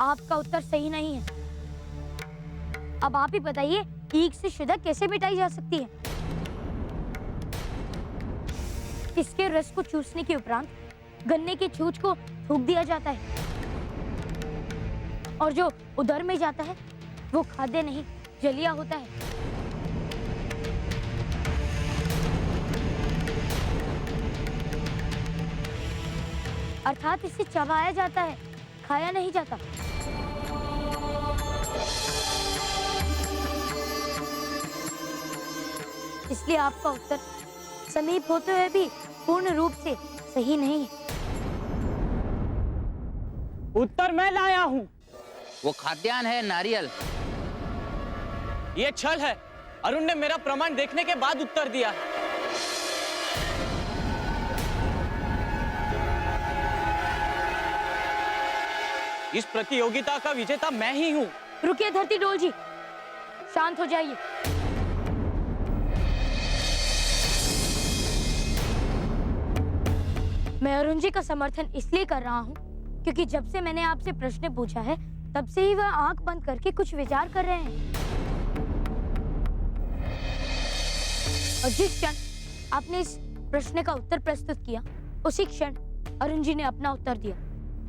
आपका उत्तर सही नहीं है। अब आप ही बताइए, ईख से शुदा कैसे मिटाई जा सकती है? इसके रस को चूसने के उपरांत गन्ने के छूछ को थूक दिया जाता है, और जो उदर में जाता है वो खाद्य नहीं, जलिया होता है। अर्थात इसे चबाया जाता है, खाया नहीं जाता। इसलिए आपका उत्तर समीप होते हुए भी पूर्ण रूप से सही नहीं है। उत्तर मैं लाया हूँ। वो खाद्यान्न है, नारियल। ये छल है। अरुण ने मेरा प्रमाण देखने के बाद उत्तर दिया है। इस प्रतियोगिता का विजेता मैं ही हूँ। रुकिए धरती डोल जी, शांत हो जाइए। मैं अरुण जी का समर्थन इसलिए कर रहा हूँ क्योंकि जब से मैंने आपसे प्रश्न पूछा है तब से ही वह आंख बंद करके कुछ विचार कर रहे हैं। और जिस क्षण आपने इस प्रश्न का उत्तर प्रस्तुत किया, उसी क्षण अरुण जी ने अपना उत्तर दिया।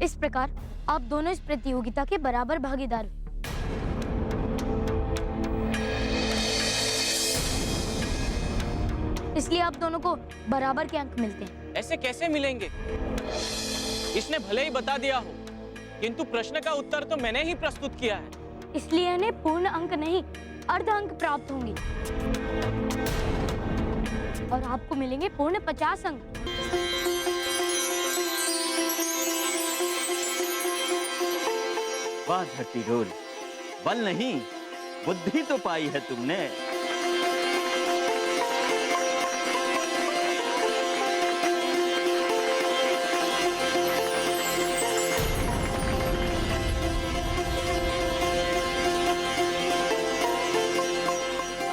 इस प्रकार आप दोनों इस प्रतियोगिता के बराबर भागीदार हुए। इसलिए आप दोनों को बराबर के अंक मिलते हैं। ऐसे कैसे मिलेंगे? इसने भले ही बता दिया हो, किंतु प्रश्न का उत्तर तो मैंने ही प्रस्तुत किया है। इसलिए इन्हें पूर्ण अंक नहीं, अर्ध अंक प्राप्त होंगे और आपको मिलेंगे पूर्ण 50 अंक। वाह धरती डोल, बल नहीं बुद्धि तो पाई है तुमने।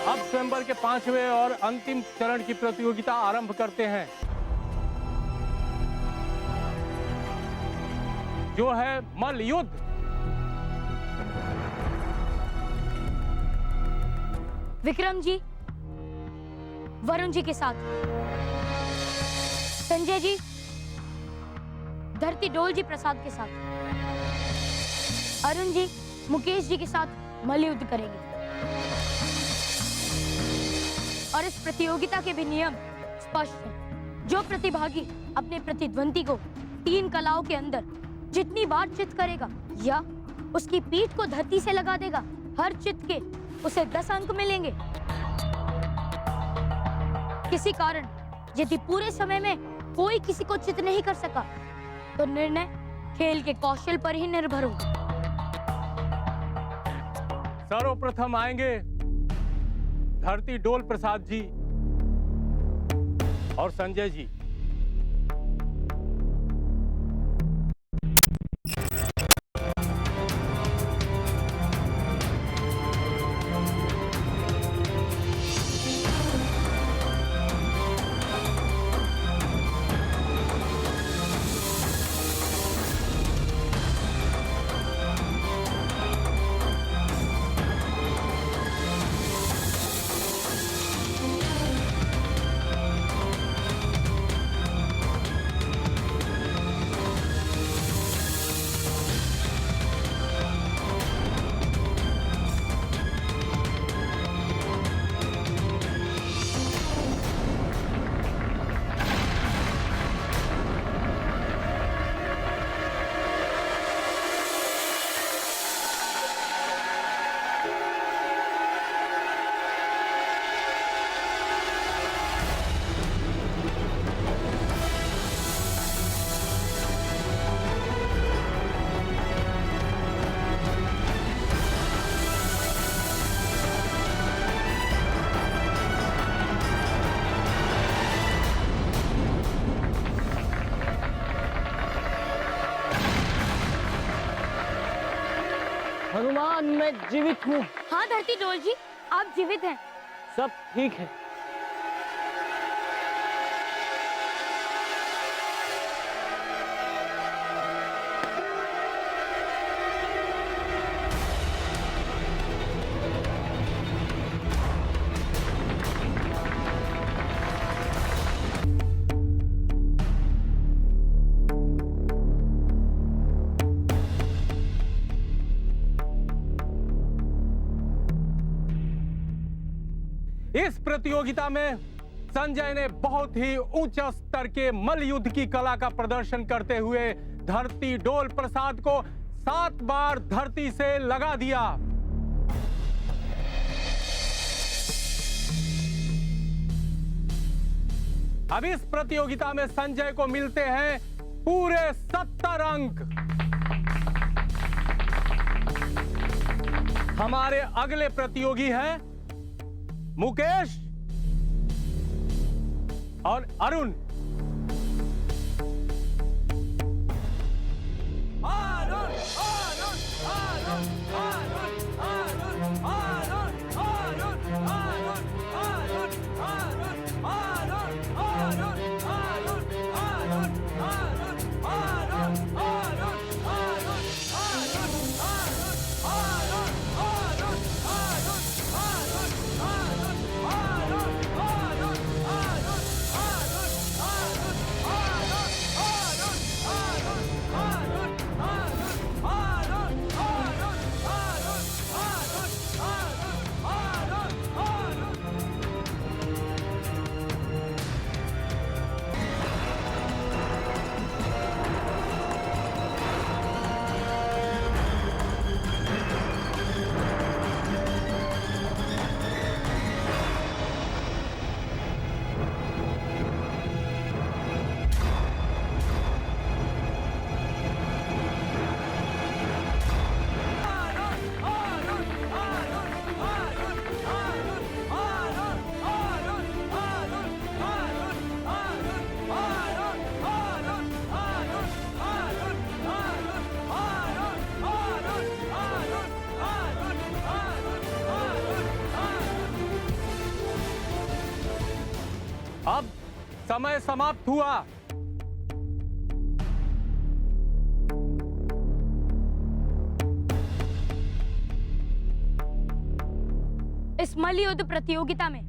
अब स्वयंवर के 5वें और अंतिम चरण की प्रतियोगिता आरंभ करते हैं, जो है मल्ल युद्ध। विक्रम जी वरुण जी के साथ, संजय जी धरती डोल जी प्रसाद के साथ, अरुण जी मुकेश जी के साथ मल्ल युद्ध करेंगे। और इस प्रतियोगिता के भी नियम स्पष्ट हैं। जो प्रतिभागी अपने प्रतिद्वंदी को 3 कलाओं के अंदर जितनी बार चित करेगा या उसकी पीठ को धरती से लगा देगा, हर चित के उसे 10 अंक मिलेंगे। किसी कारण यदि पूरे समय में कोई किसी को चित नहीं कर सका तो निर्णय खेल के कौशल पर ही निर्भर होगा। सर्वप्रथम आएंगे धरती डोल प्रसाद जी और संजय जी। हनुमान, मैं जीवित हूँ। हाँ धरती डोल जी, आप जीवित हैं। सब ठीक है। इस प्रतियोगिता में संजय ने बहुत ही उच्च स्तर के मल्ल युद्ध की कला का प्रदर्शन करते हुए धरती डोल प्रसाद को 7 बार धरती से लगा दिया। अब इस प्रतियोगिता में संजय को मिलते हैं पूरे 70 अंक। हमारे अगले प्रतियोगी हैं मुकेश और अरुण। अब समय समाप्त हुआ। इस मल्ल युद्ध प्रतियोगिता में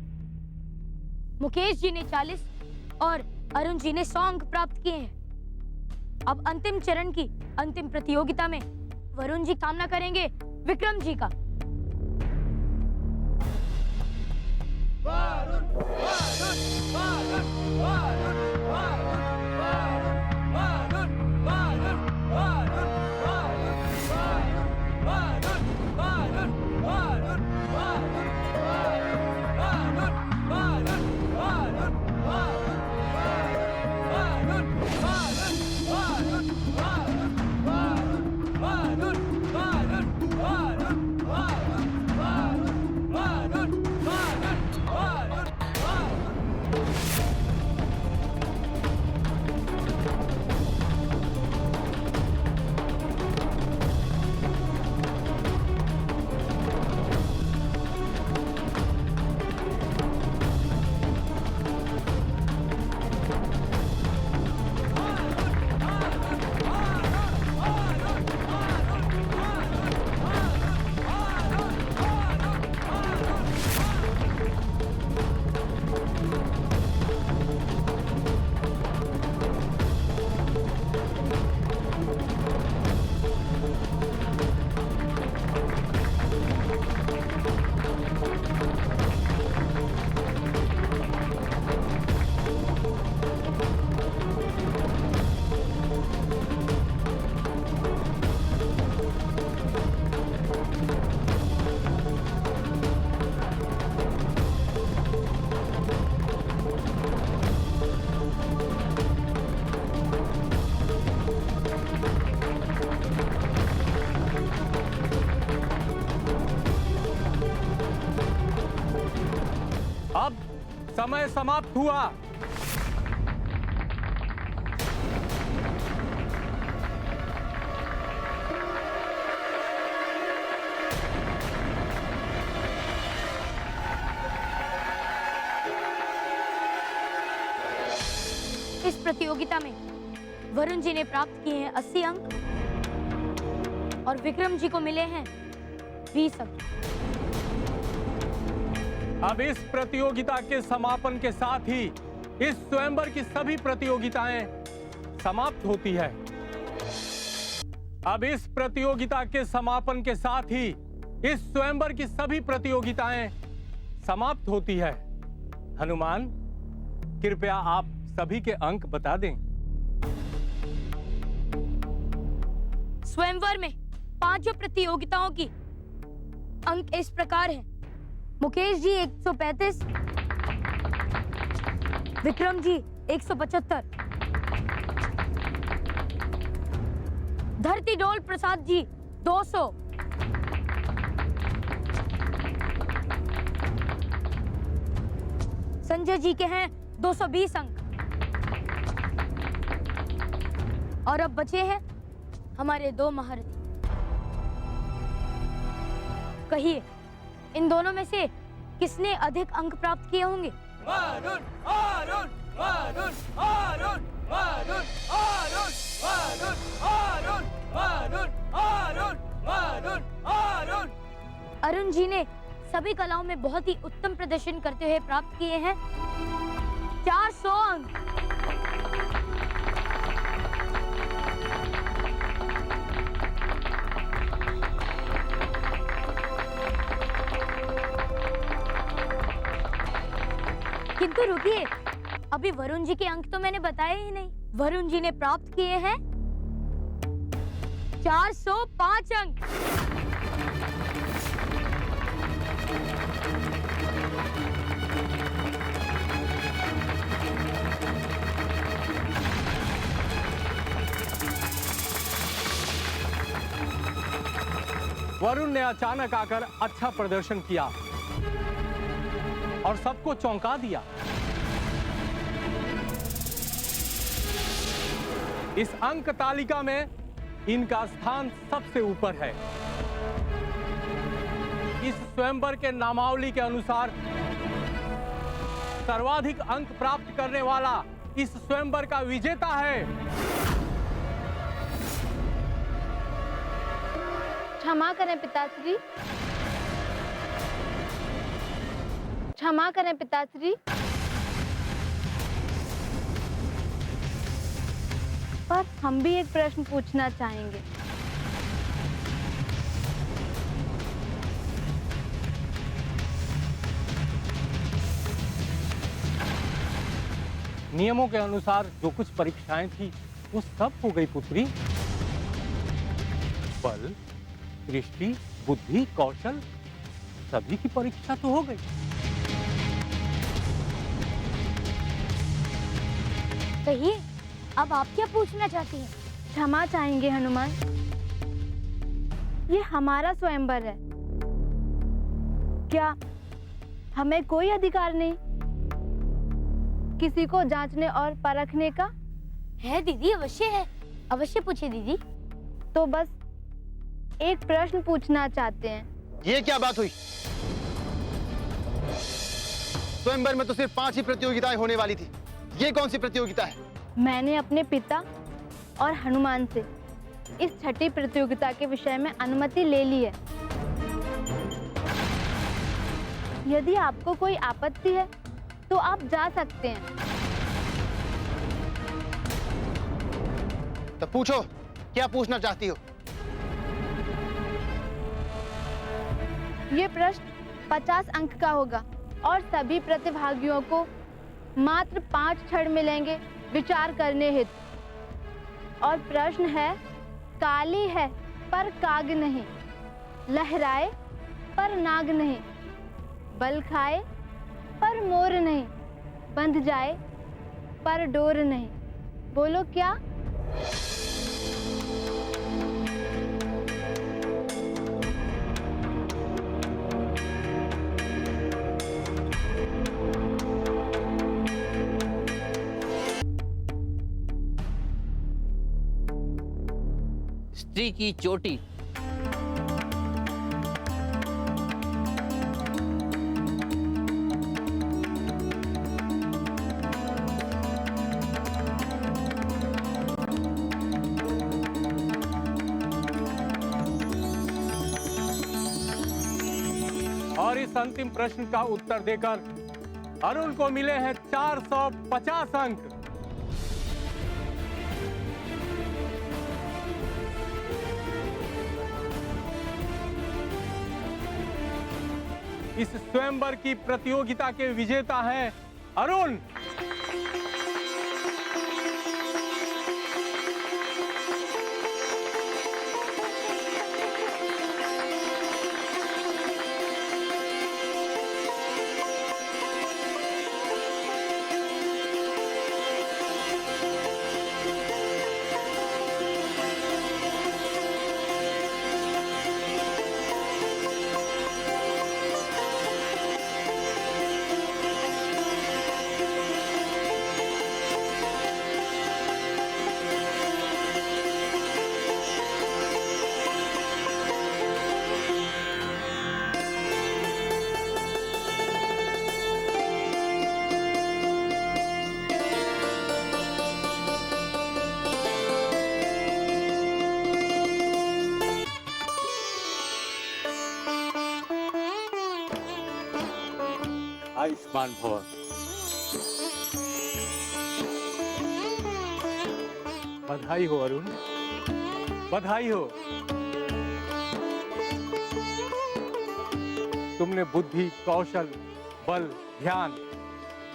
मुकेश जी ने 40 और अरुण जी ने 100 अंक प्राप्त किए हैं। अब अंतिम चरण की अंतिम प्रतियोगिता में वरुण जी सामना करेंगे विक्रम जी का। अब समय समाप्त हुआ। इस प्रतियोगिता में वरुण जी ने प्राप्त किए हैं 80 अंक और विक्रम जी को मिले हैं 20 अंक। अब इस प्रतियोगिता के समापन के साथ ही इस स्वयंवर की सभी प्रतियोगिताएं समाप्त होती है। अब इस प्रतियोगिता के समापन के साथ ही इस स्वयंवर की सभी प्रतियोगिताएं समाप्त होती है। हनुमान, कृपया आप सभी के अंक बता दें। स्वयंवर में पांचों प्रतियोगिताओं की अंक इस प्रकार हैं। मुकेश जी 135, विक्रम जी 175, धरती डोल प्रसाद जी 200, संजय जी के हैं 220 अंक। और अब बचे हैं हमारे दो महारथी। कहिए, इन दोनों में से किसने अधिक अंक प्राप्त किए होंगे? वरुण, वरुण, वरुण, वरुण, वरुण, वरुण, वरुण, वरुण, वरुण, वरुण, वरुण, वरुण। अरुण जी ने सभी कलाओं में बहुत ही उत्तम प्रदर्शन करते हुए प्राप्त किए हैं 400 अंक। किंतु रुकिए, अभी वरुण जी के अंक तो मैंने बताए ही नहीं। वरुण जी ने प्राप्त किए हैं 405 अंक। वरुण ने अचानक आकर अच्छा प्रदर्शन किया और सबको चौंका दिया। इस अंक तालिका में इनका स्थान सबसे ऊपर है। इस स्वयंवर के नामावली के अनुसार सर्वाधिक अंक प्राप्त करने वाला इस स्वयंवर का विजेता है। क्षमा करें पिताश्री, क्षमा करें पिताश्री, पर हम भी एक प्रश्न पूछना चाहेंगे। नियमों के अनुसार जो कुछ परीक्षाएं थी वो सब हो गई पुत्री। बल, दृष्टि, बुद्धि, कौशल सभी की परीक्षा तो हो गई। कहिए, अब आप क्या पूछना चाहती हैं? क्षमा चाहेंगे हनुमान, ये हमारा स्वयंवर है, क्या हमें कोई अधिकार नहीं किसी को जांचने और परखने का? है दीदी, अवश्य है। अवश्य पूछिए दीदी। तो बस एक प्रश्न पूछना चाहते हैं। ये क्या बात हुई? स्वयंवर में तो सिर्फ 5 ही प्रतियोगिताएं होने वाली थी। ये कौन सी प्रतियोगिता है? मैंने अपने पिता और हनुमान से इस छठी प्रतियोगिता के विषय में अनुमति ले ली है। यदि आपको कोई आपत्ति है तो आप जा सकते हैं। तो पूछो, क्या पूछना चाहती हो? ये प्रश्न 50 अंक का होगा और सभी प्रतिभागियों को मात्र 5 क्षण मिलेंगे विचार करने हेतु। और प्रश्न है, काली है पर काग नहीं, लहराए पर नाग नहीं, बल खाए पर मोर नहीं, बंध जाए पर डोर नहीं। बोलो क्या? स्त्री की चोटी। और इस अंतिम प्रश्न का उत्तर देकर अरुण को मिले हैं 450 अंक। इस स्वयंवर की प्रतियोगिता के विजेता हैं अरुण। आयुष्मान भव। बधाई हो अरुण, बधाई हो। तुमने बुद्धि, कौशल, बल, ध्यान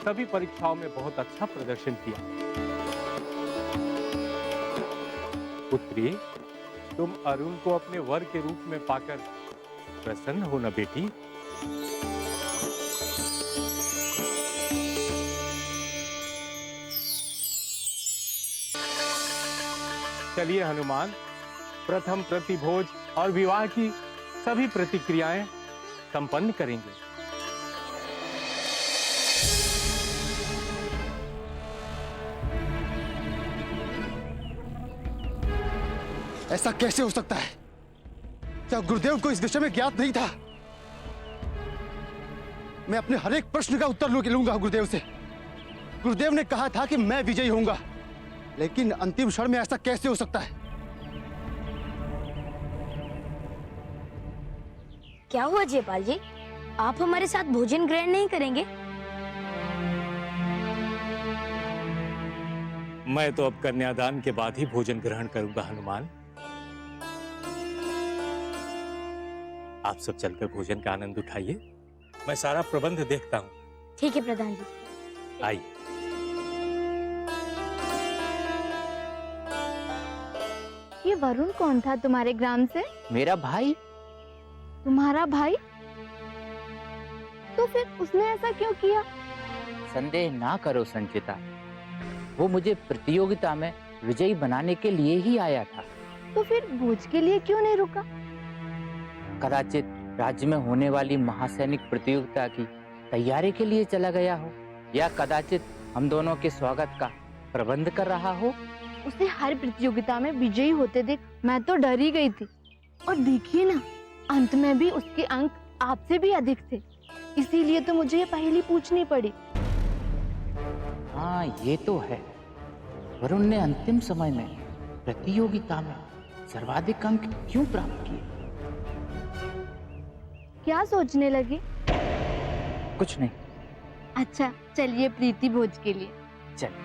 सभी परीक्षाओं में बहुत अच्छा प्रदर्शन किया। पुत्री, तुम अरुण को अपने वर के रूप में पाकर प्रसन्न हो न बेटी? चलिए हनुमान, प्रथम प्रतिभोज और विवाह की सभी प्रतिक्रियाएं संपन्न करेंगे। ऐसा कैसे हो सकता है? क्या गुरुदेव को इस विषय में ज्ञात नहीं था? मैं अपने हर एक प्रश्न का उत्तर लूंगा गुरुदेव से। गुरुदेव ने कहा था कि मैं विजयी होऊंगा, लेकिन अंतिम क्षण में ऐसा कैसे हो सकता है? क्या हुआ जयपाल जी, आप हमारे साथ भोजन ग्रहण नहीं करेंगे? मैं तो अब कन्यादान के बाद ही भोजन ग्रहण करूंगा हनुमान। आप सब चलकर भोजन का आनंद उठाइए, मैं सारा प्रबंध देखता हूँ। ठीक है प्रधान जी। आइए। ये वरुण कौन था तुम्हारे ग्राम से? मेरा भाई। तुम्हारा भाई? तो फिर उसने ऐसा क्यों किया? संदेह ना करो संचिता, वो मुझे प्रतियोगिता में विजयी बनाने के लिए ही आया था। तो फिर भोज के लिए क्यों नहीं रुका? कदाचित राज्य में होने वाली महासैनिक प्रतियोगिता की तैयारी के लिए चला गया हो, या कदाचित हम दोनों के स्वागत का प्रबंध कर रहा हो। उसे हर प्रतियोगिता में विजयी होते देख मैं तो डर ही गई थी। और देखिए ना, अंत में भी उसके अंक आपसे भी अधिक थे। इसीलिए तो मुझे ये पहेली पूछनी पड़ी। हाँ, ये तो है। वरुण ने अंतिम समय में प्रतियोगिता में सर्वाधिक अंक क्यों प्राप्त किए? क्या सोचने लगे? कुछ नहीं। अच्छा, चलिए प्रीति भोज के लिए। चल।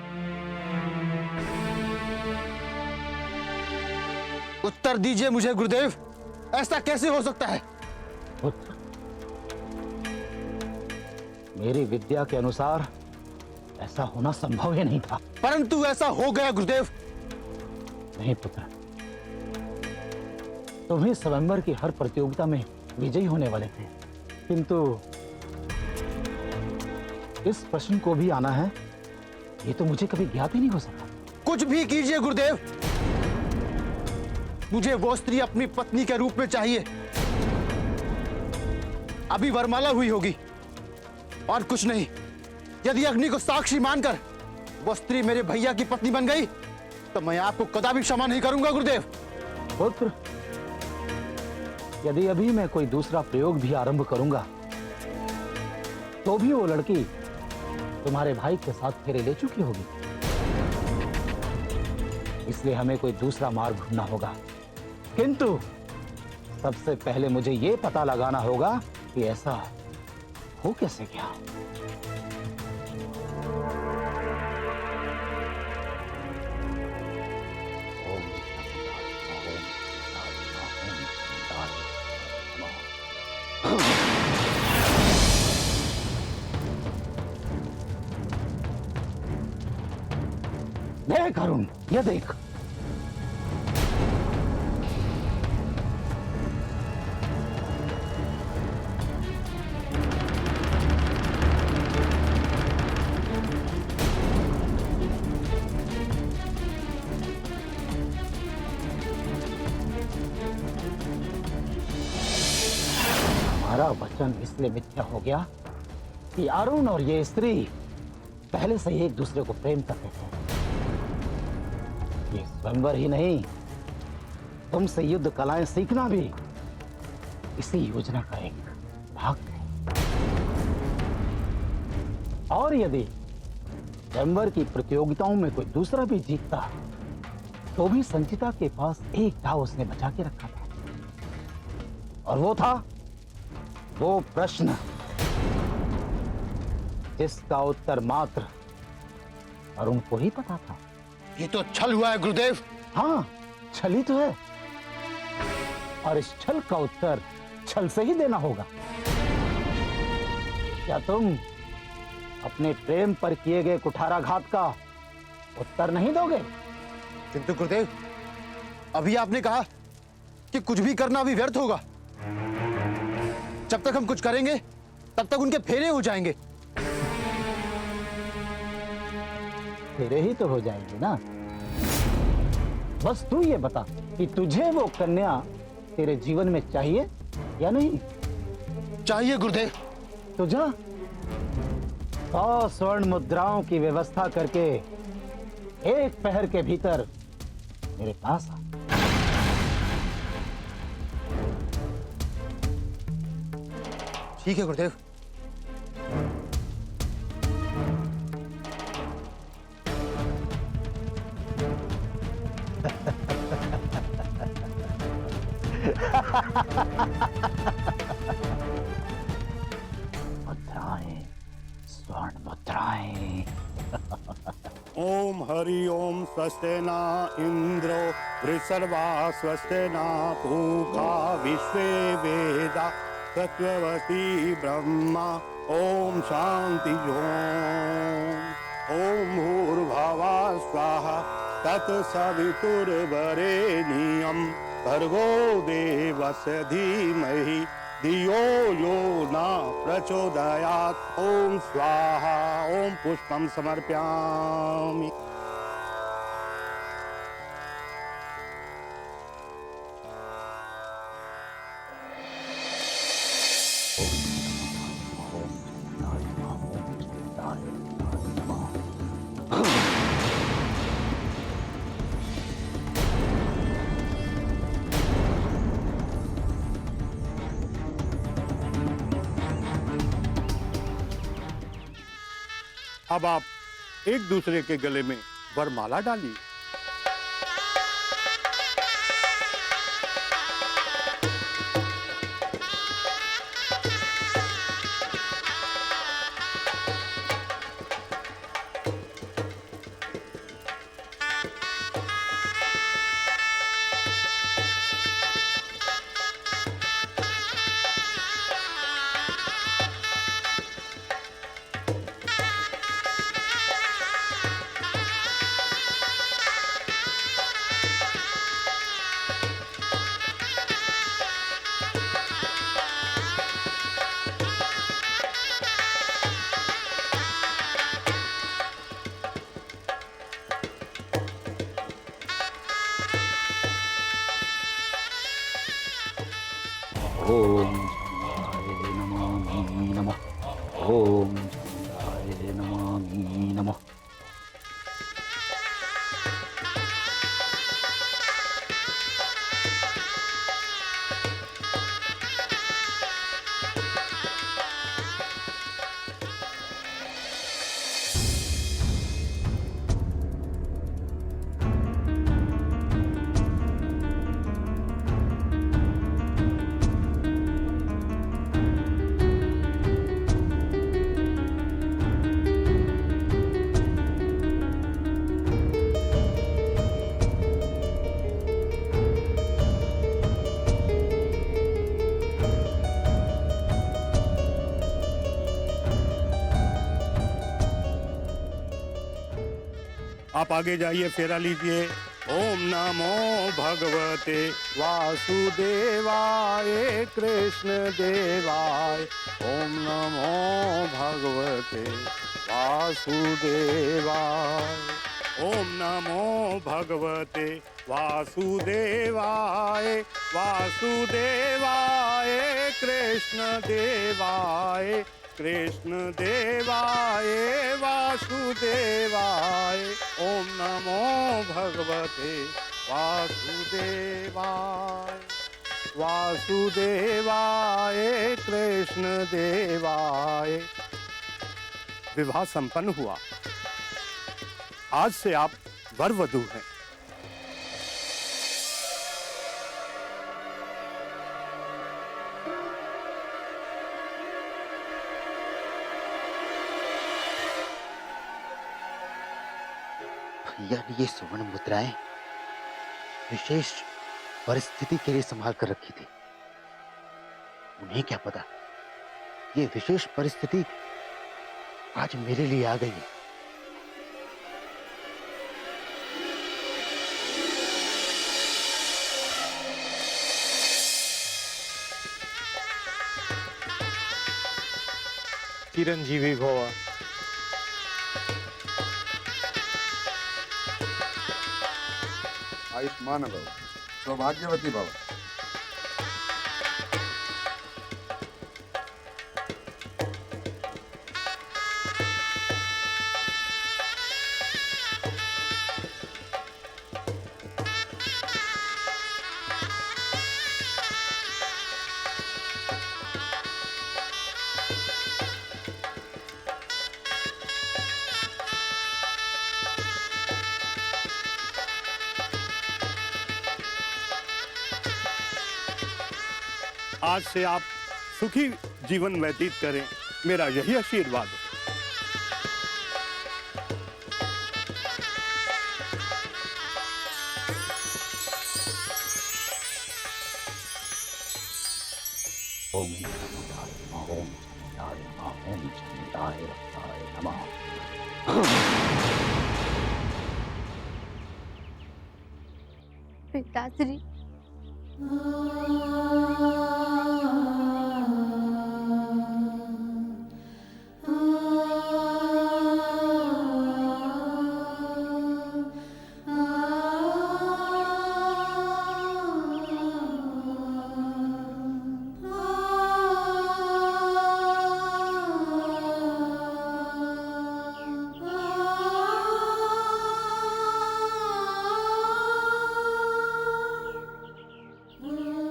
उत्तर दीजिए मुझे गुरुदेव, ऐसा कैसे हो सकता है? पुत्र, मेरी विद्या के अनुसार ऐसा होना संभव ही नहीं था। परंतु ऐसा हो गया गुरुदेव। नहीं पुत्र, तुम्हें स्वयंवर की हर प्रतियोगिता में विजयी होने वाले थे, किंतु इस प्रश्न को भी आना है, ये तो मुझे कभी ज्ञात ही नहीं हो सका। कुछ भी कीजिए गुरुदेव, मुझे वो स्त्री अपनी पत्नी के रूप में चाहिए। अभी वरमाला हुई होगी और कुछ नहीं। यदि अग्नि को साक्षी मानकर वो स्त्री मेरे भैया की पत्नी बन गई तो मैं आपको कदापि क्षमा नहीं करूंगा गुरुदेव। पुत्र, यदि अभी मैं कोई दूसरा प्रयोग भी आरंभ करूंगा तो भी वो लड़की तुम्हारे भाई के साथ फेरे ले चुकी होगी। इसलिए हमें कोई दूसरा मार्ग ढूंढना होगा, किंतु सबसे पहले मुझे यह पता लगाना होगा कि ऐसा हो कैसे गया। देख अरुण, ये देख। हमारा वचन इसलिए मिथ्या हो गया कि अरुण और ये स्त्री पहले से ही एक दूसरे को प्रेम करते थे। ये स्वयंवर ही नहीं, तुमसे युद्ध कलाएं सीखना भी इसी योजना का एक भाग है। और यदि स्वयंवर की प्रतियोगिताओं में कोई दूसरा भी जीतता तो भी संचिता के पास एक दाव उसने बचा के रखा था, और वो था वो प्रश्न जिसका उत्तर मात्र अरुण को ही पता था। ये तो छल हुआ है गुरुदेव। हाँ, छल ही तो है, और इस छल का उत्तर छल से ही देना होगा। क्या तुम अपने प्रेम पर किए गए कुठाराघात का उत्तर नहीं दोगे? किंतु गुरुदेव, अभी आपने कहा कि कुछ भी करना अभी व्यर्थ होगा। जब तक हम कुछ करेंगे तब तक उनके फेरे हो जाएंगे। तेरे ही तो हो जाएंगे ना। बस तू ये बता कि तुझे वो कन्या तेरे जीवन में चाहिए या नहीं? चाहिए गुरुदेव। तो जा 100 स्वर्ण मुद्राओं की व्यवस्था करके एक पहर के भीतर मेरे पास आ। ठीक है गुरुदेव। मुद्राएं, स्वर्ण मुद्राएं। ओम हरि ओम स्वस्तेना इंद्रो वृषर्वा स्वस्तेना पूका विश्वे वेदा तत्ववती ब्रह्मा। ओम शांति ओम भूर्भुवः स्वाहा तत्सवितुर्वरेण्यं भर्गो देवस्य धीमहि धियो यो न प्रचोदयात्। ओम स्वाहा। ओम पुष्पं समर्पयामि। अब आप एक दूसरे के गले में वरमाला डालिए। ओम चंद्राय नमामि नमः। ओम चंद्राय नमामि नमः। आप आगे जाइए, फेरा लीजिए। ओम नमो भगवते वासुदेवाय कृष्ण देवाय। ओम नमो भगवते वासुदेवाय। ओम नमो भगवते वासुदेवाय। वासुदेवाय कृष्ण देवाय। कृष्ण देवाय वासुदेवाय। ओम नमो भगवते वासुदेवाय। वासुदेवाय कृष्ण देवाय। विवाह संपन्न हुआ। आज से आप वर वधू हैं। भैया ने ये स्वर्ण मुद्राएं विशेष परिस्थिति के लिए संभाल कर रखी थी। उन्हें क्या पता ये विशेष परिस्थिति आज मेरे लिए आ गई है। चिरंजीवी भव। आयुष्मान भव, सौभाग्यवती भव। आज से आप सुखी जीवन व्यतीत करें, मेरा यही आशीर्वाद है। ओम ओम ओम नमः। पिताश्री,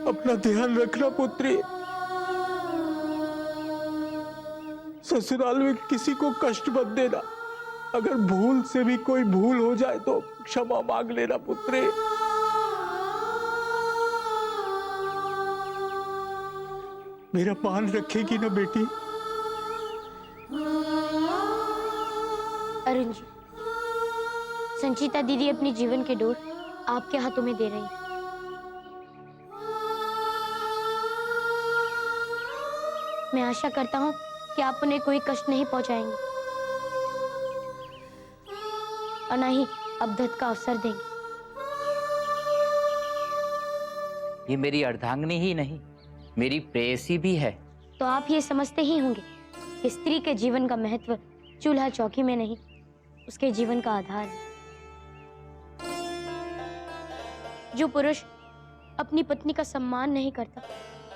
अपना ध्यान रखना पुत्री। ससुराल में किसी को कष्ट मत देना। अगर भूल से भी कोई भूल हो जाए तो क्षमा मांग लेना पुत्री। मेरा मान रखेगी ना बेटी? अरुण जी, संचिता दीदी अपनी जीवन के डोर आपके हाथों में दे रही है। मैं आशा करता हूँ कि आप उन्हें कोई कष्ट नहीं पहुंचाएंगे और न ही अवदत का अवसर देंगे। ये मेरी अर्धांगिनी ही नहीं, मेरी प्रेयसी भी है। तो आप ये समझते ही होंगे कि स्त्री के जीवन का महत्व चूल्हा चौकी में नहीं, उसके जीवन का आधार है। जो पुरुष अपनी पत्नी का सम्मान नहीं करता,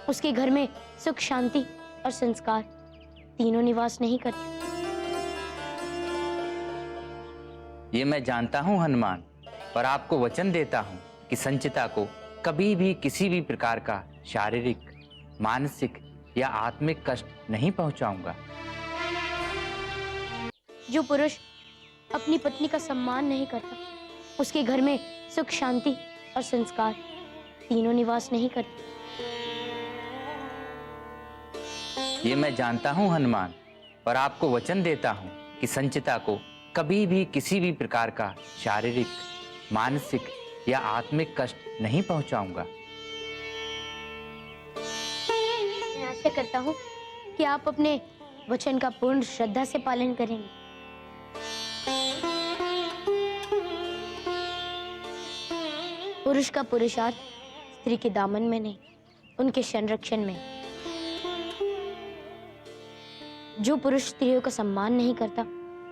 उसके घर में सुख, शांति और संस्कार तीनों निवास नहीं करते। ये मैं जानता हूँ हनुमान, पर आपको वचन देता हूँ कि संचिता को कभी भी किसी भी प्रकार का शारीरिक, मानसिक या आत्मिक कष्ट नहीं पहुंचाऊंगा। जो पुरुष अपनी पत्नी का सम्मान नहीं करता, उसके घर में सुख, शांति और संस्कार तीनों निवास नहीं करते। ये मैं जानता हूँ हनुमान, पर आपको वचन देता हूँ कि संचिता को कभी भी किसी भी प्रकार का शारीरिक, मानसिक या आत्मिक कष्ट नहीं पहुंचाऊंगा। मैं आशा करता हूँ कि आप अपने वचन का पूर्ण श्रद्धा से पालन करेंगे। पुरुष का पुरुषार्थ स्त्री के दामन में नहीं, उनके संरक्षण में। जो पुरुष स्त्रियों का सम्मान नहीं करता,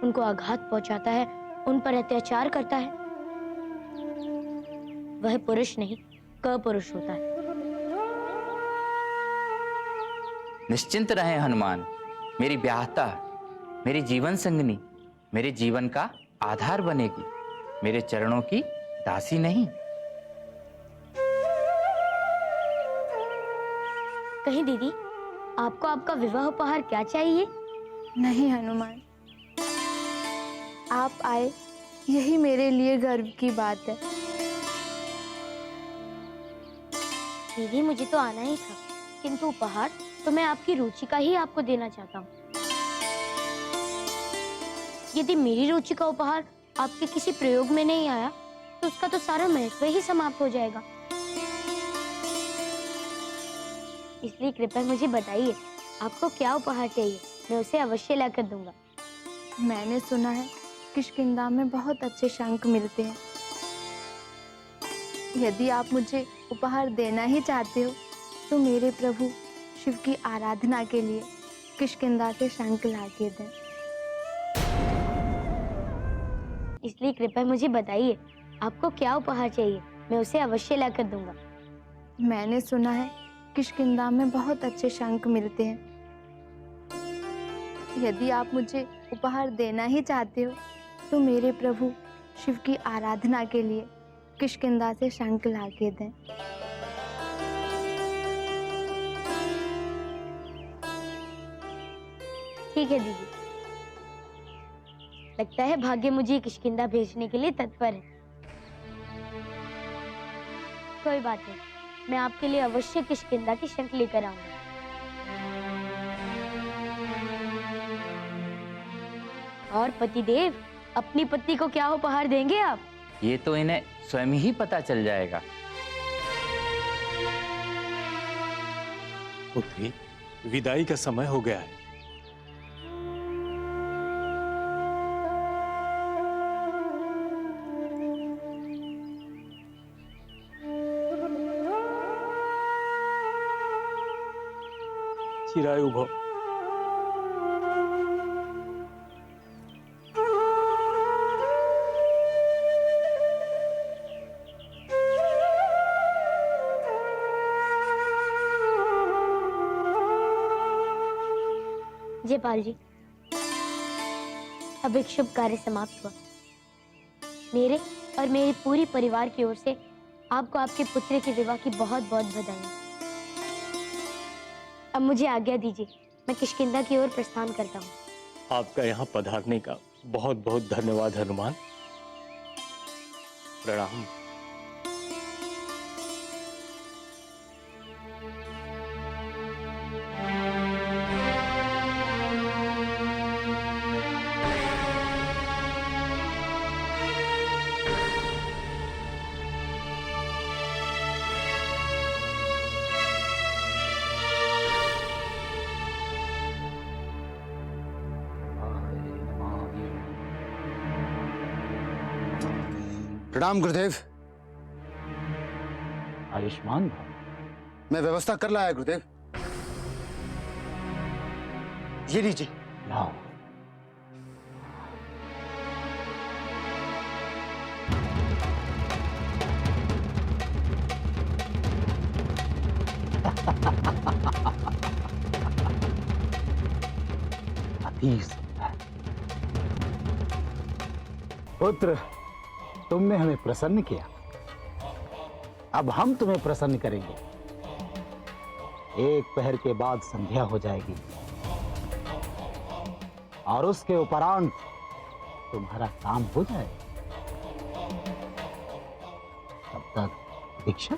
उनको आघात पहुंचाता है, उन पर अत्याचार करता है, वह पुरुष नहीं कपुरुष होता है। निश्चिंत रहें हनुमान, मेरी ब्याहता, मेरी जीवन संगनी, मेरे जीवन का आधार बनेगी, मेरे चरणों की दासी नहीं। कहीं दीदी, आपको आपका विवाह उपहार क्या चाहिए? नहीं हनुमान, आप आए यही मेरे लिए गर्व की बात है। दीदी, मुझे तो आना ही था, किंतु उपहार तो मैं आपकी रुचि का ही आपको देना चाहता हूँ। यदि मेरी रुचि का उपहार आपके किसी प्रयोग में नहीं आया, तो उसका तो सारा महत्व ही समाप्त हो जाएगा। इसलिए कृपया मुझे बताइए, आपको क्या उपहार चाहिए, मैं उसे अवश्य लाकर दूंगा। मैंने सुना है किष्किंधा में बहुत अच्छे शंख मिलते हैं। यदि आप मुझे उपहार देना ही चाहते हो, तो मेरे प्रभु शिव की आराधना के लिए किष्किंधा से शंख लाके दें। इसलिए कृपया मुझे बताइए, आपको क्या उपहार चाहिए, मैं उसे अवश्य लाकर दूंगा। मैंने सुना है किष्किंधा में बहुत अच्छे शंख मिलते हैं। यदि आप मुझे उपहार देना ही चाहते हो, तो मेरे प्रभु शिव की आराधना के लिए किष्किंधा से शंख लाके दें। ठीक है दीदी, लगता है भाग्य मुझे किष्किंधा भेजने के लिए तत्पर है। कोई बात नहीं, मैं आपके लिए अवश्य किष्किंधा की शंख लेकर आऊंगा। और पतिदेव, अपनी पत्नी को क्या उपहार देंगे आप? ये तो इन्हें स्वयं ही पता चल जाएगा। पुत्री, विदाई का समय हो गया है। चिरायु भव। जयपाल जी, अब एक शुभ कार्य समाप्त हुआ। मेरे और मेरे पूरी परिवार की ओर से आपको आपके पुत्र के विवाह की बहुत बहुत बधाई। अब मुझे आज्ञा दीजिए, मैं किष्किंधा की ओर प्रस्थान करता हूँ। आपका यहाँ पधारने का बहुत बहुत धन्यवाद हनुमान। प्रणाम। प्रणाम गुरुदेव। आयुष्मान भव। मैं व्यवस्था कर लाया गुरुदेव। ये लीजिए। लाओ। अति सुंदर। पुत्र, तुमने हमें प्रसन्न किया, अब हम तुम्हें प्रसन्न करेंगे। एक पहर के बाद संध्या हो जाएगी और उसके उपरांत तुम्हारा काम हो जाएगा। तब तक दीक्षा।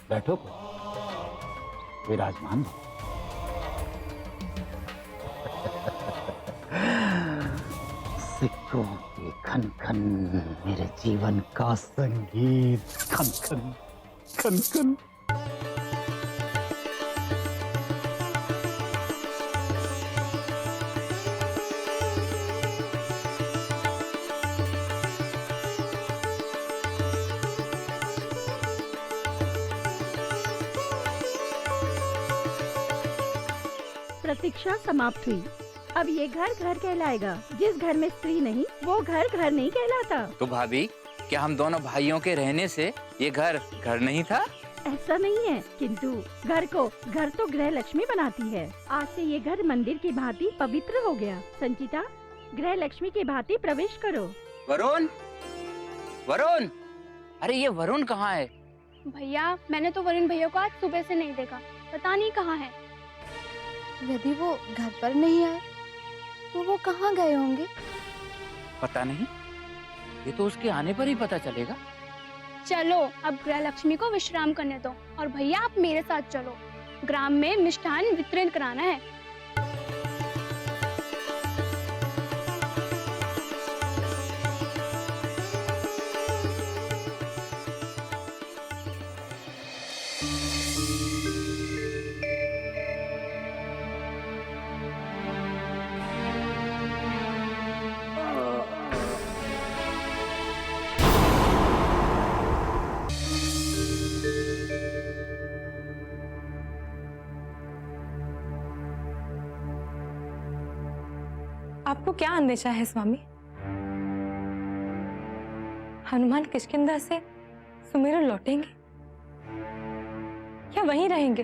बैठो, विराजमान हो। सिक्कों के खन खन मेरे जीवन का संगीत। खन खन खन खन। प्रतीक्षा समाप्त हुई। अब ये घर घर कहलाएगा। जिस घर में स्त्री नहीं वो घर घर नहीं कहलाता। तो भाभी, क्या हम दोनों भाइयों के रहने से ये घर घर नहीं था? ऐसा नहीं है, किंतु घर तो गृह लक्ष्मी बनाती है। आज से ये घर मंदिर की भांति पवित्र हो गया। संचिता, गृह लक्ष्मी की भांति प्रवेश करो। वरुण, वरुण, अरे ये वरुण कहाँ है? भैया, मैंने तो वरुण भैया को आज सुबह से नहीं देखा, पता नहीं कहाँ है। यदि वो घर पर नहीं आए तो वो कहाँ गए होंगे? पता नहीं, ये तो उसके आने पर ही पता चलेगा। चलो अब गृह लक्ष्मी को विश्राम करने दो और भैया आप मेरे साथ चलो, ग्राम में मिष्ठान वितरण कराना है। आपको क्या अंदेशा है स्वामी? हनुमान किष्किंधा से सुमेरु लौटेंगे या वहीं रहेंगे?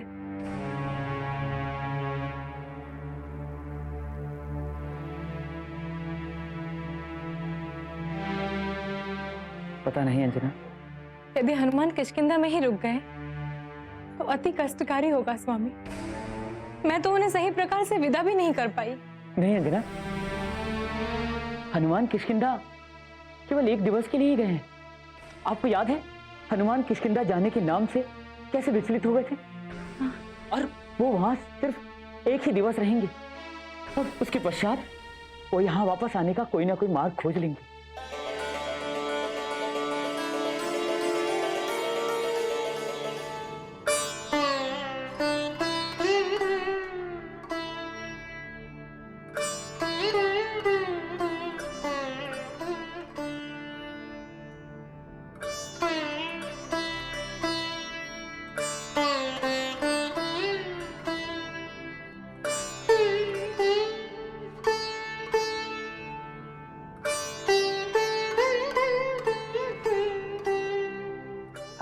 पता नहीं अंजना। यदि हनुमान किष्किंधा में ही रुक गए तो अति कष्टकारी होगा स्वामी। मैं तो उन्हें सही प्रकार से विदा भी नहीं कर पाई। नहीं अंजना, हनुमान किष्किंधा केवल एक दिवस के लिए ही गए हैं। आपको याद है हनुमान किष्किंधा जाने के नाम से कैसे विचलित हो गए थे? और वो वहां सिर्फ एक ही दिवस रहेंगे और उसके पश्चात वो यहाँ वापस आने का कोई ना कोई मार्ग खोज लेंगे।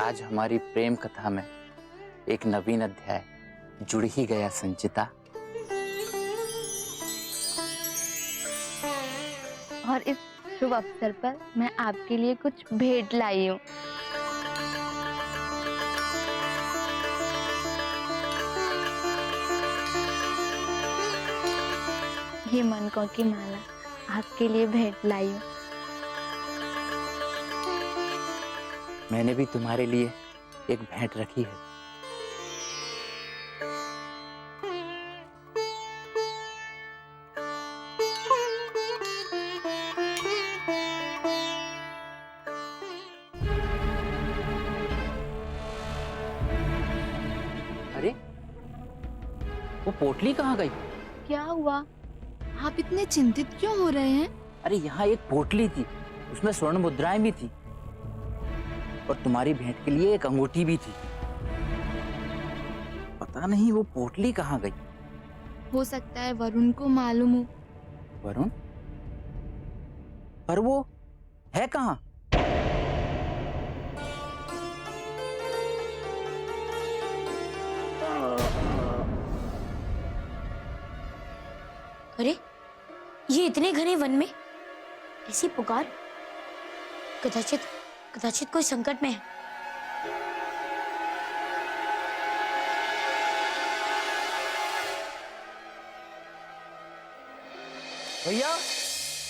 आज हमारी प्रेम कथा में एक नवीन अध्याय जुड़ ही गया संचिता। और इस शुभ अवसर पर मैं आपके लिए कुछ भेंट लाई हूँ। ये मनकों की माला आपके लिए भेंट लाई हूँ। मैंने भी तुम्हारे लिए एक भेंट रखी है। अरे वो पोटली कहाँ गई? क्या हुआ? आप इतने चिंतित क्यों हो रहे हैं? अरे यहाँ एक पोटली थी, उसमें स्वर्ण मुद्राएं भी थी और तुम्हारी भेंट के लिए एक अंगूठी भी थी। पता नहीं वो पोटली कहाँ गई। हो सकता है वरुण को मालूम हो। वरुण? पर वो है कहाँ? अरे ये इतने घने वन में ऐसी पुकार, कदाचित कोई संकट में है। भैया,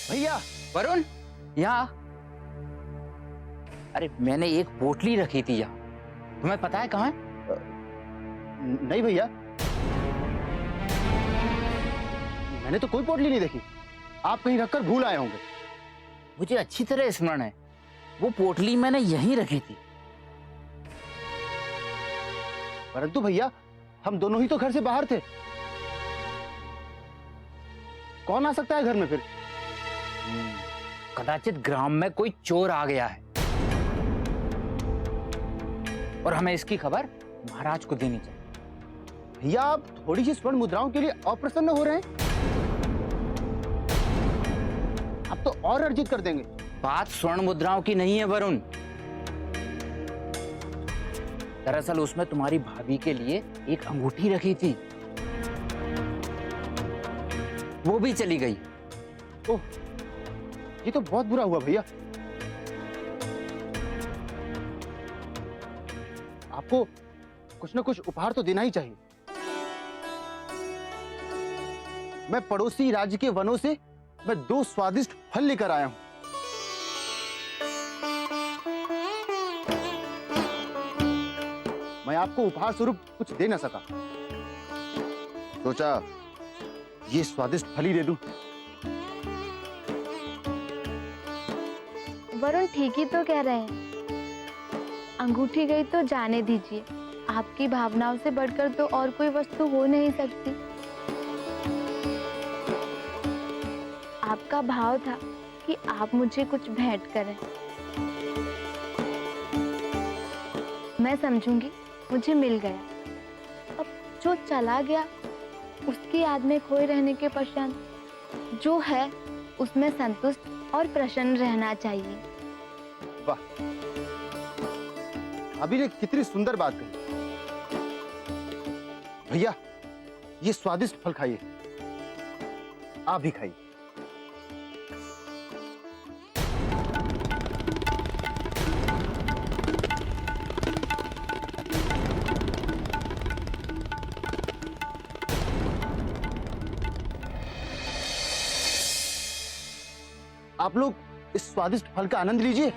भैया, वरुण, यहाँ। अरे मैंने एक पोटली रखी थी यहाँ, तुम्हें पता है कहाँ है? नहीं भैया, मैंने तो कोई पोटली नहीं देखी। आप कहीं रखकर भूल आए होंगे। मुझे अच्छी तरह स्मरण है, वो पोटली मैंने यहीं रखी थी। परंतु भैया, हम दोनों ही तो घर से बाहर थे। कौन आ सकता है घर में फिर? कदाचित ग्राम में कोई चोर आ गया है और हमें इसकी खबर महाराज को देनी चाहिए। भैया आप थोड़ी सी स्वर्ण मुद्राओं के लिए अप्रसन्न हो रहे हैं? आप तो और अर्जित कर देंगे। बात स्वर्ण मुद्राओं की नहीं है वरुण। दरअसल उसमें तुम्हारी भाभी के लिए एक अंगूठी रखी थी, वो भी चली गई। ओह, ये तो बहुत बुरा हुआ भैया। आपको कुछ ना कुछ उपहार तो देना ही चाहिए। मैं पड़ोसी राज्य के वनों से मैं 2 स्वादिष्ट फल लेकर आया हूं। मैं आपको उपहार स्वरूप कुछ दे न सका, सोचा ये स्वादिष्ट फल ही दे दूं। वरुण ठीक ही तो कह रहे हैं, अंगूठी गई तो जाने दीजिए। आपकी भावनाओं से बढ़कर तो और कोई वस्तु हो नहीं सकती। आपका भाव था कि आप मुझे कुछ भेंट करें। मैं समझूंगी मुझे मिल गया। अब जो चला गया उसकी याद में खोए रहने के पश्चात जो है उसमें संतुष्ट और प्रसन्न रहना चाहिए। वाह, अभी ने कितनी सुंदर बात कही। भैया ये स्वादिष्ट फल खाइए, आप भी खाइए। आप लोग इस स्वादिष्ट फल का आनंद लीजिए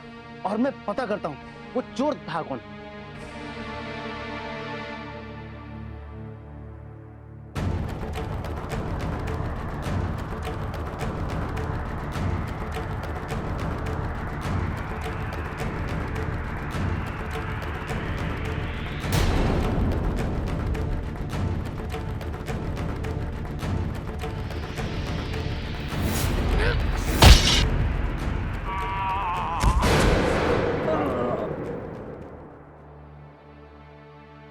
और मैं पता करता हूं वो चोर था कौन।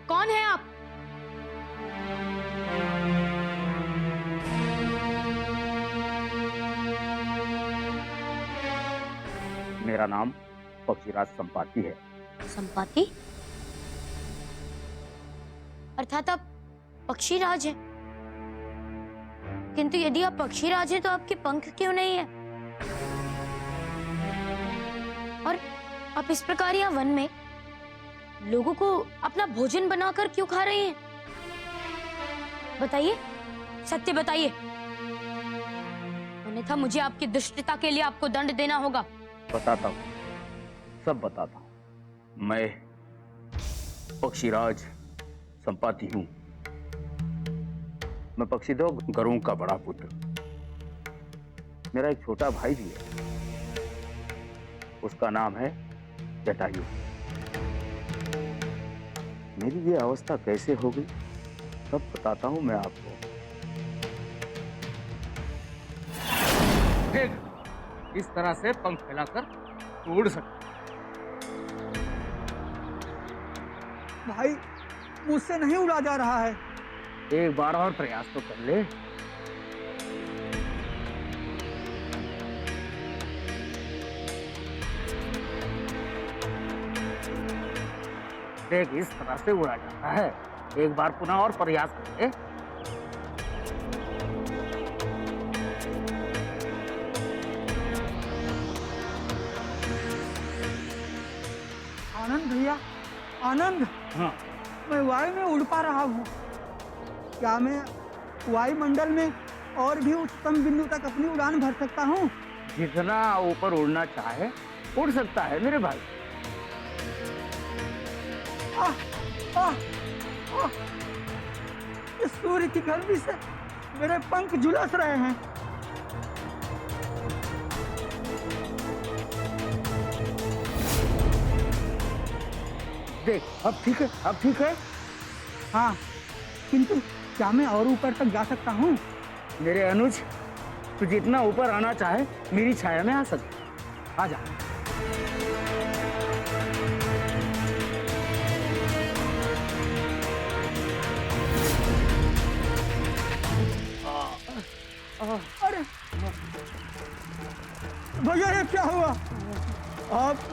कौन है आप? मेरा नाम पक्षीराज संपाति है। संपाति? अर्थात आप पक्षीराज हैं। किंतु यदि आप पक्षीराज हैं तो आपके पंख क्यों नहीं है? और आप इस प्रकार यहाँ वन में लोगों को अपना भोजन बनाकर क्यों खा रही हैं? बताइए, सत्य बताइए, अन्यथा मुझे आपकी दुष्टता के लिए आपको दंड देना होगा। बताता हूँ, सब बताता हूँ। मैं पक्षीराज संपाति हूँ। मैं पक्षीधो गरुड़ का बड़ा पुत्र। मेरा एक छोटा भाई भी है, उसका नाम है जटायु। मेरी ये अवस्था कैसे हो गई सब बताता हूं मैं आपको। इस तरह से पंख फैलाकर उड़ सकते। भाई मुझसे नहीं उड़ा जा रहा है। एक बार और प्रयास तो कर ले। देख, इस तरह से उड़ा जाता है। एक बार पुनः और प्रयास करें। आनंद भैया, आनंद। हाँ। मैं वायु में उड़ पा रहा हूँ। क्या मैं वायुमंडल में और भी उच्चतम बिंदु तक अपनी उड़ान भर सकता हूँ? जितना ऊपर उड़ना चाहे उड़ सकता है मेरे भाई। इस सूर्य की गर्मी से मेरे पंख झुलस रहे हैं। देख, अब ठीक है, अब ठीक है। हाँ, किंतु क्या मैं और ऊपर तक जा सकता हूँ? मेरे अनुज, तू जितना ऊपर आना चाहे मेरी छाया में आ सकता। आ जा।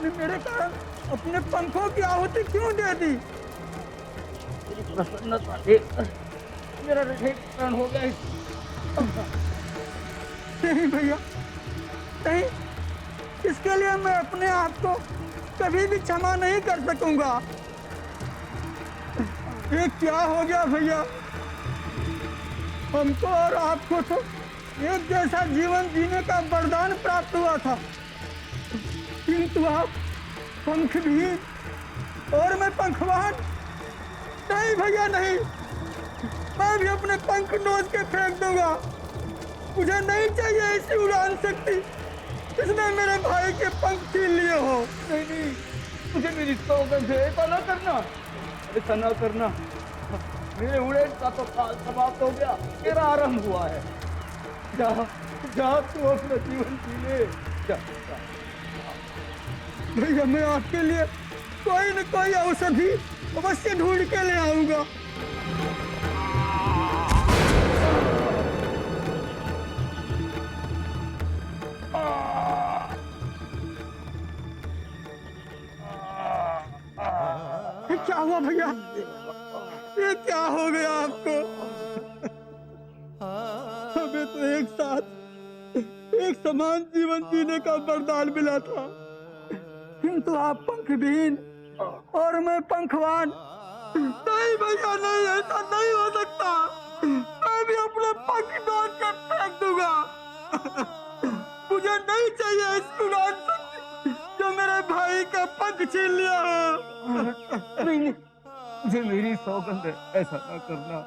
आपने मेरे कारण अपने पंखों की आहुति क्यों दे दी? तेरी प्रसन्नता देखकर मेरा हृदय प्राण हो गया। नहीं भैया, नहीं, इसके लिए मैं अपने आप को कभी भी क्षमा नहीं कर सकूंगा। ये क्या हो गया भैया? हमको और आपको तो एक जैसा जीवन जीने का वरदान प्राप्त हुआ था, किंतु आप पंखविहीन और मैं पंखवान। नहीं भैया नहीं, मैं भी अपने पंख नोच के फेंक दूंगा। मुझे नहीं चाहिए ऐसी उड़ान शक्ति जिसने मेरे भाई के पंख छीन लिए हो। नहीं नहीं, मुझे मेरी सौगंध है, ऐसा ना करना, ऐसा ना करना। मेरे उड़ेन का तो काल समाप्त हो गया, मेरा आरंभ हुआ है। जा जा, तू अपना जीवन जी ले। जा, जा। भैया मैं आपके लिए कोई न कोई औषधि अवश्य ढूंढ के ले आऊंगा। ये क्या हुआ भैया? ये क्या हो गया आपको? हमें तो एक साथ एक समान जीवन जीने का वरदान मिला था, किंतु आप पंखविहीन और मैं पंखवान। नहीं भैया नहीं, ऐसा नहीं हो सकता। मैं भी अपने पंख नोच के फेंक दूंगा। मुझे नहीं चाहिए ऐसी उड़ान शक्ति जो मेरे भाई का पंख छीन लिया हो। नहीं नहीं, मुझे मेरी सौगंध है, ऐसा ना करना।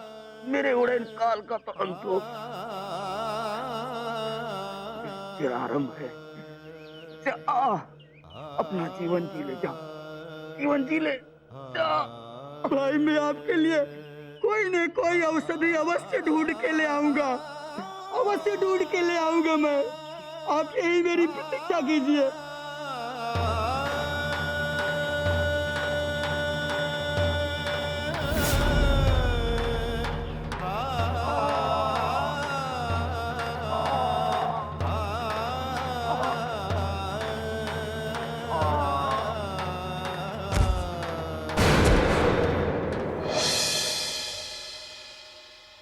मेरे उड़ेन काल का तो अंत हो, तेरा आरंभ है। जा, अपना जीवन जी ले, जा, जीवन जी ले, जा। भाई मैं आपके लिए कोई न कोई औषधि अवश्य ढूंढ के ले आऊंगा, अवश्य ढूंढ के ले आऊंगा मैं। आप यही मेरी प्रतीक्षा कीजिए।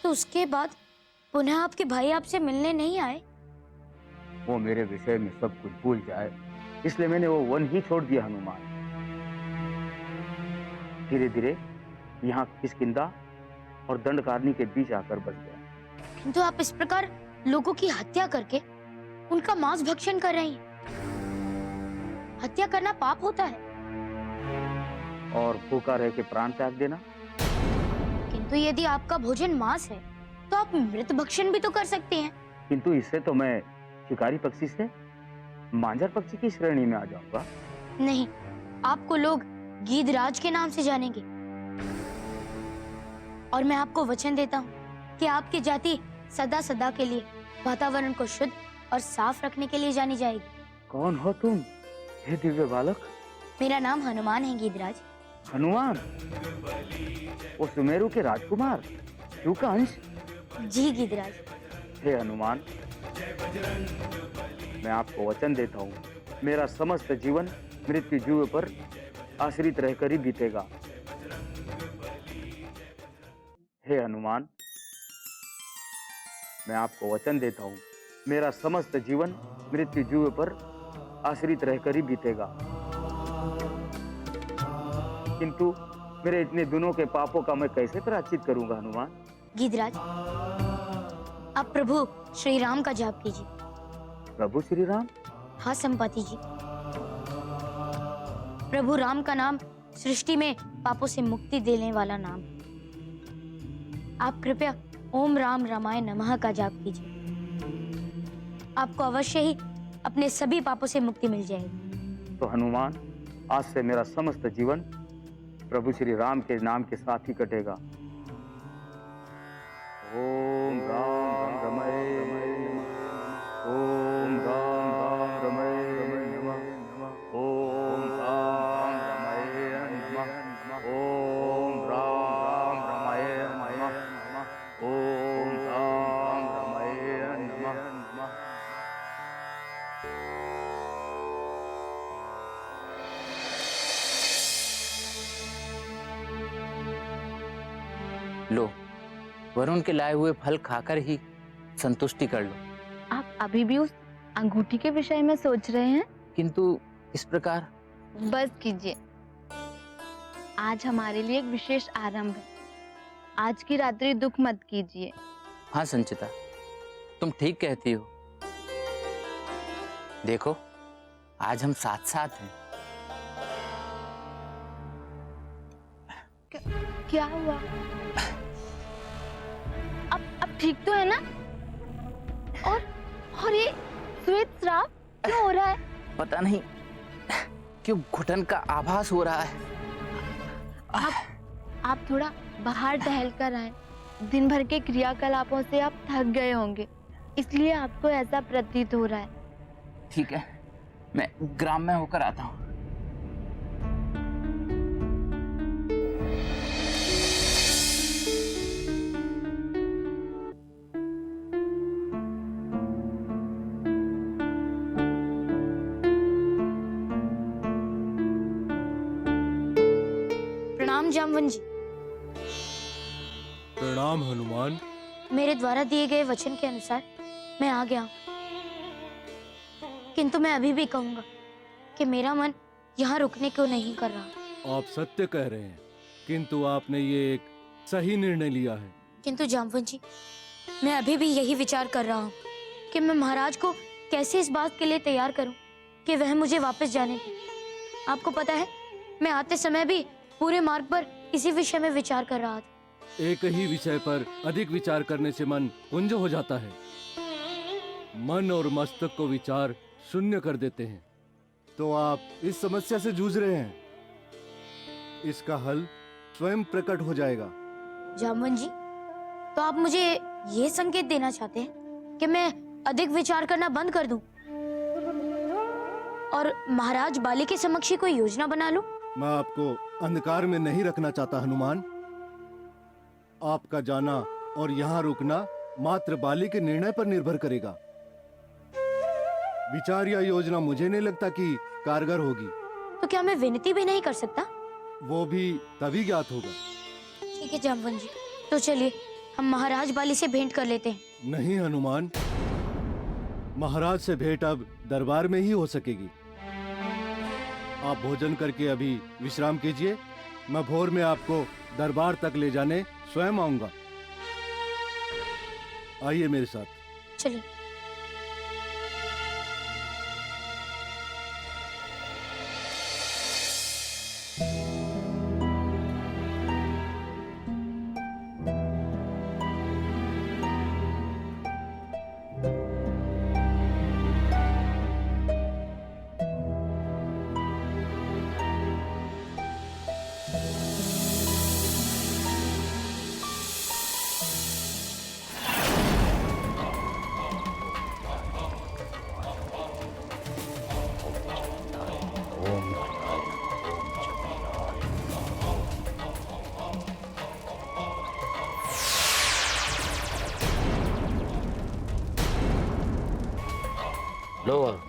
तो उसके बाद पुनः आपके भाई आपसे मिलने नहीं आए? वो मेरे विषय में सब कुछ भूल जाए, इसलिए मैंने वो वन ही छोड़ दिया हनुमान। धीरे धीरे यहाँ किष्किंधा और दंडकारनी के बीच आकर बस गया। किंतु आप इस प्रकार लोगों की हत्या करके उनका मांस भक्षण कर रहे हैं। हत्या करना पाप होता है। और भूखा रह के प्राण त्याग देना। किंतु यदि आपका भोजन मांस है तो आप मृत भक्षण भी तो कर सकते हैं। किंतु इससे तो मैं शिकारी पक्षी से मांझर पक्षी की श्रेणी में आ जाऊंगा। नहीं, आपको लोग गीधराज के नाम से जानेंगे। और मैं आपको वचन देता हूँ कि आपकी जाति सदा सदा के लिए वातावरण को शुद्ध और साफ रखने के लिए जानी जाएगी। कौन हो तुम, हे दिव्य बालक? मेरा नाम हनुमान है गीधराज। हनुमान? वो सुमेरु के राजकुमार शिव का अंश? जी गीधराज। हे हनुमान, मैं आपको वचन देता हूँ, मेरा समस्त जीवन मृत्यु जुए पर आश्रित रहकर ही बीतेगा। हे हनुमान, मैं आपको वचन देता हूँ, मेरा समस्त जीवन मृत्यु जुए पर आश्रित रहकर ही बीतेगा। किंतु मेरे इतने दिनों के पापों का मैं कैसे प्रायश्चित करूंगा हनुमान? गीधराज, आप प्रभु श्री राम का जाप कीजिए। प्रभु श्री राम? हाँ संपाति जी, प्रभु राम का नाम सृष्टि में पापों से मुक्ति देने वाला नाम। आप कृपया ओम राम रामाय नमः का जाप कीजिए। आपको अवश्य ही अपने सभी पापों से मुक्ति मिल जाएगी। तो हनुमान, आज से मेरा समस्त जीवन प्रभु श्री राम के नाम के साथ ही कटेगा। ओम राम रमय ओम राम रमय नमः। ओम राम रमय नमः। ओम राम रमय नमः। ओम राम रमय नमः। लो, वरुण के लाए हुए फल खाकर ही संतुष्टि कर लो। आप अभी भी उस अंगूठी के विषय में सोच रहे हैं? किंतु इस प्रकार। बस कीजिए, आज हमारे लिए एक विशेष आरंभ है। आज की रात्रि दुख मत कीजिए। हाँ संचिता, तुम ठीक कहती हो। देखो, आज हम साथ साथ हैं। क्या हुआ? अब ठीक तो है ना? और ये श्वेत स्राव क्यों हो रहा है? पता नहीं क्यों घुटन का आभास हो रहा है। आप थोड़ा बाहर टहल कर आए। दिन भर के क्रियाकलापों से आप थक गए होंगे, इसलिए आपको ऐसा प्रतीत हो रहा है। ठीक है, मैं ग्राम में होकर आता हूँ। प्रणाम जामवन जी। प्रणाम हनुमान। मेरे द्वारा दिए गए वचन के अनुसार मैं आ गया हूं। किंतु मैं अभी भी कहूंगा कि मेरा मन यहाँ रुकने को नहीं कर रहा। आप सत्य कह रहे हैं, किंतु आपने ये एक सही निर्णय लिया है। किंतु जामवन जी, मैं अभी भी यही विचार कर रहा हूँ कि मैं महाराज को कैसे इस बात के लिए तैयार करूँ कि वह मुझे वापस जाने दें। आपको पता है, मैं आते समय भी पूरे मार्ग पर इसी विषय में विचार कर रहा था। एक ही विषय पर अधिक विचार करने से मन कुंज हो जाता है। मन और मस्तक को विचार शून्य कर देते हैं। तो आप इस समस्या से जूझ रहे हैं, इसका हल स्वयं प्रकट हो जाएगा। जामवन जी, तो आप मुझे ये संकेत देना चाहते हैं कि मैं अधिक विचार करना बंद कर दूं और महाराज बाली के समक्ष ही कोई योजना बना लूं? मैं आपको अंधकार में नहीं रखना चाहता हनुमान। आपका जाना और यहाँ रुकना मात्र बाली के निर्णय पर निर्भर करेगा। विचार या योजना मुझे नहीं लगता कि कारगर होगी। तो क्या मैं विनती भी नहीं कर सकता? वो भी तभी ज्ञात होगा। ठीक है जामवन जी, तो चलिए हम महाराज बाली से भेंट कर लेते हैं। नहीं हनुमान, महाराज से भेंट अब दरबार में ही हो सकेगी। आप भोजन करके अभी विश्राम कीजिए। मैं भोर में आपको दरबार तक ले जाने स्वयं आऊंगा। आइए मेरे साथ। चलिए। लो और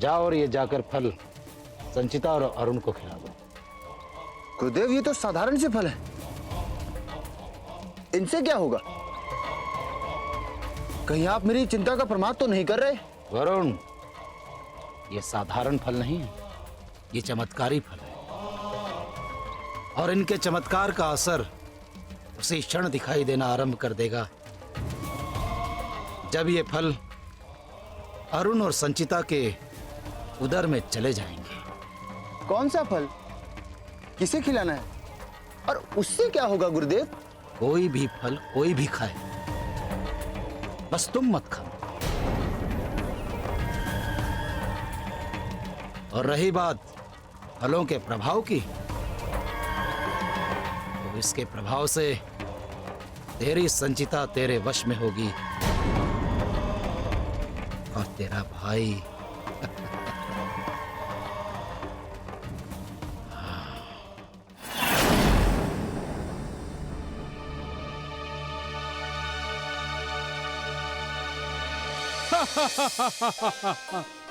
जाओ और ये जाकर फल संचिता और अरुण को खिला दो। गुरुदेव, ये तो साधारण से फल है, इनसे क्या होगा? कहीं आप मेरी चिंता का प्रमाद तो नहीं कर रहे? वरुण, ये साधारण फल नहीं है, ये चमत्कारी फल है और इनके चमत्कार का असर उसी क्षण दिखाई देना आरंभ कर देगा जब ये फल अरुण और संचिता के उदर में चले जाएंगे। कौन सा फल? किसे खिलाना है? और उससे क्या होगा गुरुदेव? कोई भी फल कोई भी खाए, बस तुम मत खाओ। और रही बात फलों के प्रभाव की, तो इसके प्रभाव से तेरी संचिता तेरे वश में होगी और तेरा भाई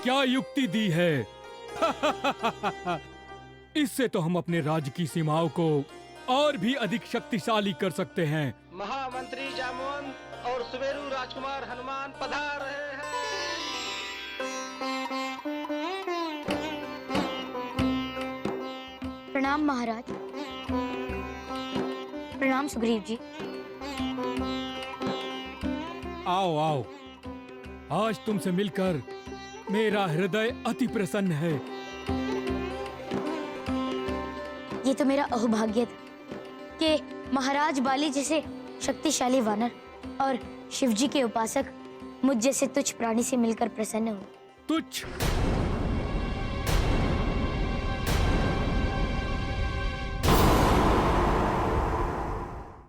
क्या युक्ति दी है? इससे तो हम अपने राज्य की सीमाओं को और भी अधिक शक्तिशाली कर सकते हैं। महामंत्री जामवंत और सुमेरु राजकुमार हनुमान पधार रहे हैं। प्रणाम महाराज। प्रणाम सुग्रीव जी। आओ आओ, आज तुमसे मिलकर मेरा हृदय अति प्रसन्न है। ये तो मेरा अहोभाग्य था कि महाराज बाली जैसे शक्तिशाली वानर और शिवजी के उपासक मुझ जैसे तुच्छ प्राणी से मिलकर प्रसन्न हो। तुच्छ?